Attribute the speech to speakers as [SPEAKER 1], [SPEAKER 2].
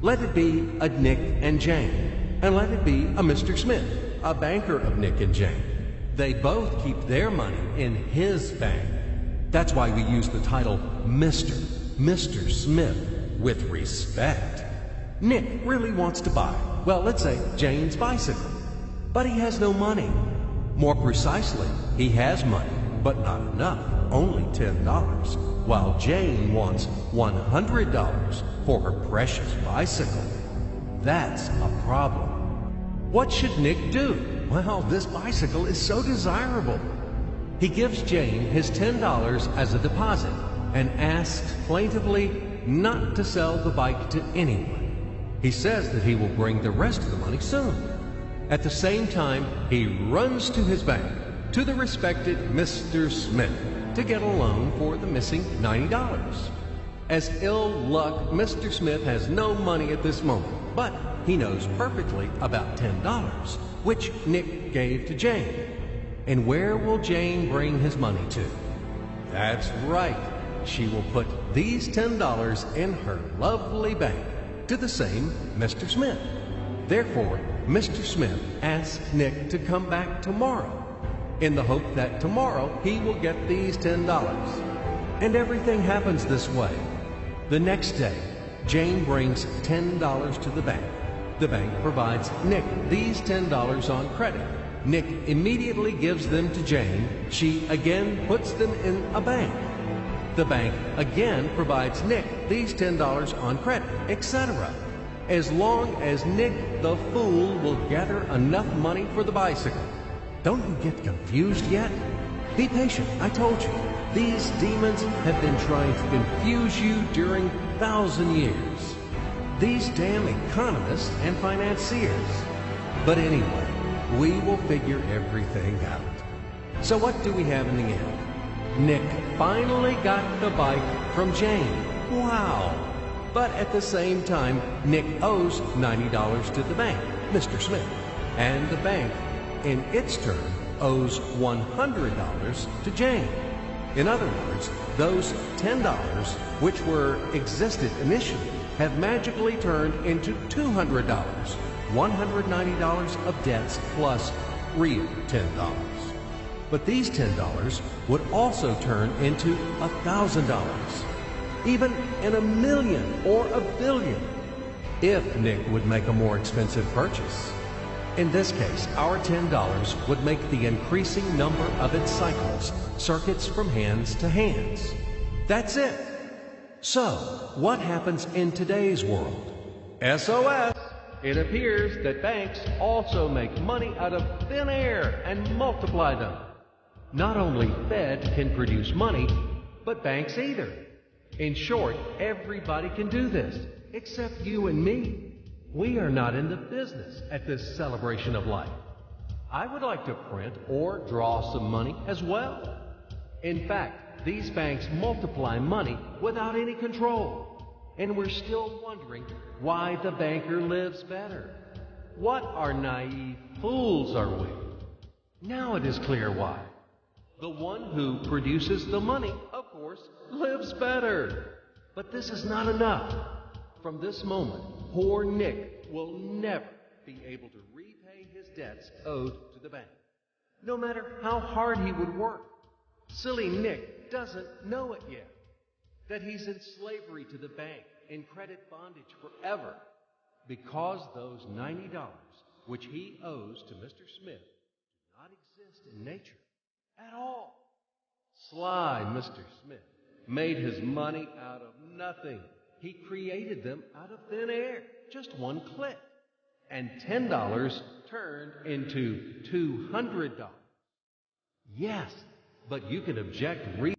[SPEAKER 1] Let it be a Nick and Jane, and let it be a Mr. Smith, a banker of Nick and Jane. They both keep their money in his bank. That's why we use the title Mr. Smith, with respect. Nick really wants to buy, well, let's say Jane's bicycle, but he has no money. More precisely, he has money, but not enough, only $10, while Jane wants $100 for her precious bicycle. That's a problem. What should Nick do? Well, this bicycle is so desirable. He gives Jane his $10 as a deposit and asks plaintively not to sell the bike to anyone. He says that he will bring the rest of the money soon. At the same time, he runs to his bank, to the respected Mr. Smith, to get a loan for the missing $90. As ill luck, Mr. Smith has no money at this moment, but he knows perfectly about $10, which Nick gave to Jane. And where will Jane bring his money to? That's right. She will put these $10 in her lovely bank, to the same Mr. Smith. Therefore, Mr. Smith asks Nick to come back tomorrow, in the hope that tomorrow he will get these $10. And everything happens this way. The next day, Jane brings $10 to the bank. The bank provides Nick these $10 on credit. Nick immediately gives them to Jane. She again puts them in a bank. The bank again provides Nick these $10 on credit, etc. As long as Nick the fool will gather enough money for the bicycle. Don't you get confused yet? Be patient, I told you. These demons have been trying to confuse you during 1,000 years. These damn economists and financiers. But anyway, we will figure everything out. So what do we have in the end? Nick finally got the bike from Jane. Wow! But at the same time, Nick owes $90 to the bank, Mr. Smith. And the bank, in its turn, owes $100 to Jane. In other words, those $10, which existed initially, have magically turned into $200, $190 of debts plus real $10. But these $10 would also turn into $1,000, even in a million or a billion, if Nick would make a more expensive purchase. In this case, our $10 would make the increasing number of its cycles, circuits from hands to hands. That's it. So, what happens in today's world? SOS! It appears that banks also make money out of thin air and multiply them. Not only Fed can produce money, but banks either. In short, everybody can do this, except you and me. We are not in the business at this celebration of life. I would like to print or draw some money as well. In fact, these banks multiply money without any control. And we're still wondering why the banker lives better. What are naive fools are we? Now it is clear why. The one who produces the money, of course, lives better. But this is not enough. From this moment, poor Nick will never be able to repay his debts owed to the bank, no matter how hard he would work. Silly Nick doesn't know it yet, that he's in slavery to the bank, in credit bondage forever, because those $90 which he owes to Mr. Smith do not exist in nature at all. Sly Mr. Smith made his money out of nothing. He created them out of thin air, just one click. And $10 turned into $200. Yes, but you can object